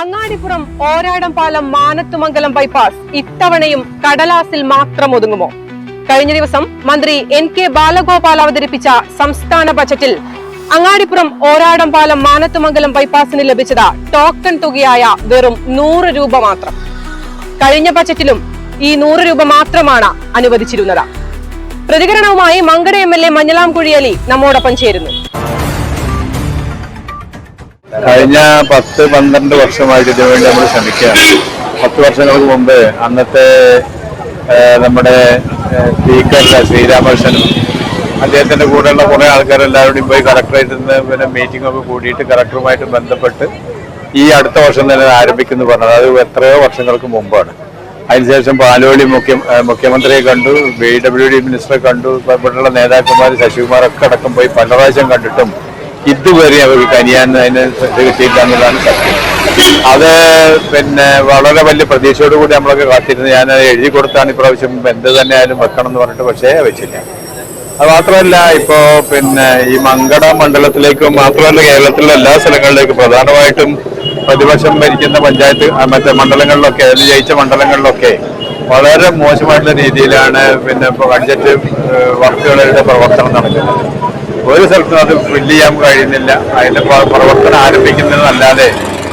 അങ്ങാടിപ്പുറം ഓരാടം പാലം മാനത്തുമംഗലം ബൈപ്പാസ് ഇത്തവണയും കടലാസിൽ മാത്രം ഒതുങ്ങുമോ? കഴിഞ്ഞ ദിവസം മന്ത്രി NK ബാലഗോപാൽ അവതരിപ്പിച്ച സംസ്ഥാന ബജറ്റിൽ അങ്ങാടിപ്പുറം ഓരാടം പാലം മാനത്തുമംഗലം ബൈപ്പാസിന് ലഭിച്ചത് ടോക്കൺ തുകയായ വെറും 100 രൂപ മാത്രം. കഴിഞ്ഞ ബജറ്റിലും ഈ 100 രൂപ മാത്രമാണ് അനുവദിച്ചിരുന്നത്. പ്രതികരണവുമായി മങ്കട MLA മഞ്ഞളാം കുഴിയലി നമ്മോടൊപ്പം ചേരുന്നു. കഴിഞ്ഞ 10-12 വർഷമായിട്ട് ഇതിനുവേണ്ടി നമ്മൾ ശ്രമിക്കുകയാണ്. 10 വർഷങ്ങൾക്ക് മുമ്പ് അന്നത്തെ നമ്മുടെ സ്പീക്കർ ശ്രീരാമകൃഷ്ണനും അദ്ദേഹത്തിന്റെ കൂടെയുള്ള കുറെ ആൾക്കാരെല്ലാവരും പോയി കളക്ടറേറ്റിൽ നിന്ന് പിന്നെ മീറ്റിംഗ് ഒക്കെ കൂടിയിട്ട് കളക്ടറുമായിട്ട് ബന്ധപ്പെട്ട് ഈ അടുത്ത വർഷം തന്നെ ആരംഭിക്കുന്നു പറഞ്ഞത്. അത് എത്രയോ വർഷങ്ങൾക്ക് മുമ്പാണ്. അതിനുശേഷം പാലോളി മുഖ്യമന്ത്രിയെ കണ്ടു, BWD മിനിസ്റ്ററെ കണ്ടു, ഇവിടെയുള്ള നേതാക്കന്മാർ ശശികുമാറൊക്കെ അടക്കം പോയി പല പ്രാവശ്യം കണ്ടിട്ടും ഇതുവരെ അവർക്ക് കനിയാൻ അതിന് കിട്ടിയില്ല എന്നുള്ളതാണ് സത്യം. അത് പിന്നെ വളരെ വലിയ പ്രതീക്ഷയോടുകൂടി നമ്മളൊക്കെ കാത്തിരുന്ന് ഞാൻ എഴുതി കൊടുത്താണ് ഇപ്രാവശ്യം എന്ത് തന്നെ ആയാലും വെക്കണം എന്ന് പറഞ്ഞിട്ട്, പക്ഷേ വെച്ചില്ല. അത് മാത്രമല്ല, ഇപ്പോ പിന്നെ ഈ മങ്കട മണ്ഡലത്തിലേക്കും മാത്രമല്ല കേരളത്തിലെ എല്ലാ സ്ഥലങ്ങളിലേക്കും പ്രധാനമായിട്ടും പ്രതിപക്ഷം ഭരിക്കുന്ന പഞ്ചായത്ത് മറ്റേ മണ്ഡലങ്ങളിലൊക്കെ, അതിൽ ജയിച്ച മണ്ഡലങ്ങളിലൊക്കെ വളരെ മോശമായിട്ടുള്ള രീതിയിലാണ് പിന്നെ ഇപ്പോൾ ബഡ്ജറ്റ് വർക്കുകളുടെ പ്രവർത്തനം നടക്കുന്നത്. ഒരു സ്ഥലത്തും അത് ഫില്ല് ചെയ്യാൻ കഴിയുന്നില്ല. അതിന്റെ പ്രവർത്തനം ആരംഭിക്കുന്നതല്ലാതെ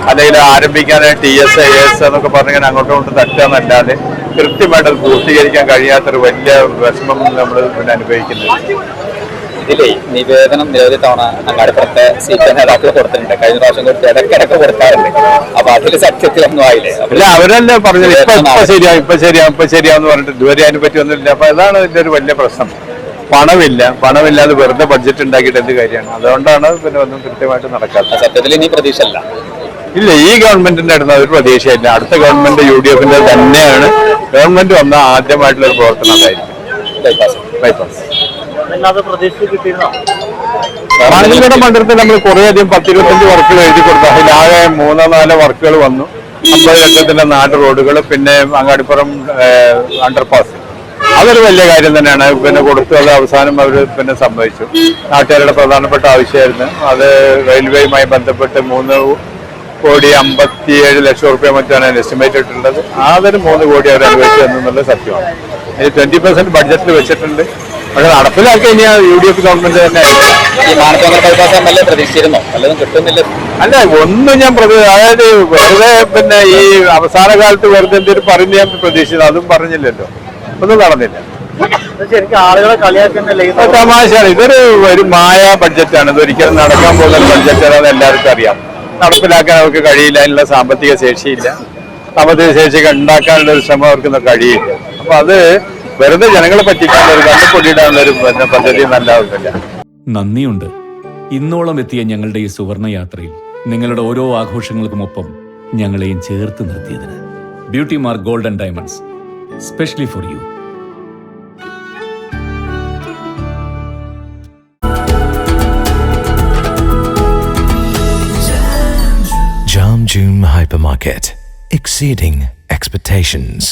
അല്ലെങ്കിൽ ആരംഭിക്കാൻ TS AS എന്നൊക്കെ പറഞ്ഞാൽ അങ്ങോട്ടും ഇങ്ങോട്ടും തട്ടാന്നല്ലാതെ കൃത്യമായിട്ട് അത് പൂർത്തീകരിക്കാൻ കഴിയാത്തൊരു വലിയ വിഷമം നമ്മൾ പിന്നെ അനുഭവിക്കുന്നുണ്ട്. ഇതിലേ നിവേദനം നിരവധി തവണ അങ്ങാടിപ്പുറത്തെ CPM നേതാക്കൾ കൊടുത്തിട്ടുണ്ട്. കഴിഞ്ഞ പ്രാവശ്യം കൊടുത്ത് ഇടയ്ക്കിടയ്ക്ക് കൊടുക്കാറുണ്ട്. അപ്പൊ അതിൽ സത്യത്തിലൊന്നും ആയില്ലേ? അല്ല, അവരല്ലേ പറഞ്ഞത് ഇപ്പൊ ശരിയാന്ന് പറഞ്ഞിട്ട് ഇതുവരെ അതിനെ പറ്റി ഒന്നുമില്ല. അപ്പൊ അതാണ് ഇതിന്റെ ഒരു വലിയ പ്രശ്നം. പണമില്ലാതെ വെറുതെ ബഡ്ജറ്റ് ഉണ്ടാക്കിയിട്ട് എന്ത് കാര്യമാണ്? അതുകൊണ്ടാണ് പിന്നെ ഒന്നും കൃത്യമായിട്ട് നടക്കാത്തത്. സത്യത്തിൽ ഇനി പ്രതീക്ഷ ഇല്ല, ഈ ഗവൺമെന്റിന്റെ അടുത്ത് ഒരു പ്രതീക്ഷയില്ല. അടുത്ത ഗവൺമെന്റ് UDFന്റെ തന്നെയാണ്. ഗവൺമെന്റ് വന്ന ആദ്യമായിട്ടുള്ള ഒരു പ്രവർത്തനം അതായിരിക്കും ബൈപ്പാസ്. മാനന്തവാടി മണ്ഡലത്തിൽ നമ്മൾ കുറേയധികം 10-25 വർക്കുകൾ എഴുതി കൊടുത്തു. അതിലാകെ 3-4 വർക്കുകൾ വന്നു. 50 ലക്ഷത്തിന്റെ 4 റോഡുകൾ, പിന്നെ അങ്ങാടിപ്പുറം അണ്ടർപാസ്. അതൊരു വലിയ കാര്യം തന്നെയാണ്. പിന്നെ കൊടുത്തു, അത് അവസാനം അവർ പിന്നെ സമ്മതിച്ചു. നാട്ടുകാരുടെ പ്രധാനപ്പെട്ട ആവശ്യമായിരുന്നു അത്. റെയിൽവേയുമായി ബന്ധപ്പെട്ട് 3,57,00,000 മറ്റാണ് എസ്റ്റിമേറ്റ് ഇട്ടിട്ടുള്ളത്. അതൊരു 3 കോടി അവർ അനുവദിച്ചു എന്നുള്ളത് സത്യമാണ്. ഇത് 20% ബഡ്ജറ്റിൽ വെച്ചിട്ടുണ്ട്. പക്ഷെ നടപ്പിലാക്കി ഇനി UDF ഗവൺമെന്റ് തന്നെ. അല്ല, ഒന്നും ഞാൻ അതായത് വെറുതെ പിന്നെ ഈ അവസാന കാലത്ത് വെറുതെ എന്തെങ്കിലും പറയുന്നത് ഞാൻ പ്രതീക്ഷിച്ചത്, അതും പറഞ്ഞില്ലല്ലോ. ഒന്നും നടന്നില്ല. തമാശയാണ്. ഒരു മായ ബഡ്ജറ്റാണ്. ഇതൊരിക്കലും നടക്കാൻ പോകുന്ന ബഡ്ജറ്റാണെന്ന് എല്ലാവർക്കും അറിയാം. നടപ്പിലാക്കാൻ അവർക്ക് കഴിയില്ല. അതിനുള്ള സാമ്പത്തിക ശേഷിയില്ല. സാമ്പത്തിക ശേഷി ഉണ്ടാക്കാനുള്ള ഒരു ശ്രമം അവർക്ക് കഴിയില്ല. അപ്പൊ അത് വെറുതെ ജനങ്ങളെ പറ്റിക്കാനുള്ള ഒരു കണ്ണുപൊടിയിടാനുള്ള ഒരു പദ്ധതി നല്ലതാവില്ല. നന്ദിയുണ്ട്. ഇന്നോളം എത്തിയ ഞങ്ങളുടെ ഈ സുവർണ യാത്രയിൽ നിങ്ങളുടെ ഓരോ ആഘോഷങ്ങൾക്കുമൊപ്പം ഞങ്ങളെയും ചേർത്ത് നിർത്തിയതിന്. Beauty Mark gold and diamonds, specially for you. Jam June Hypermarket, exceeding expectations.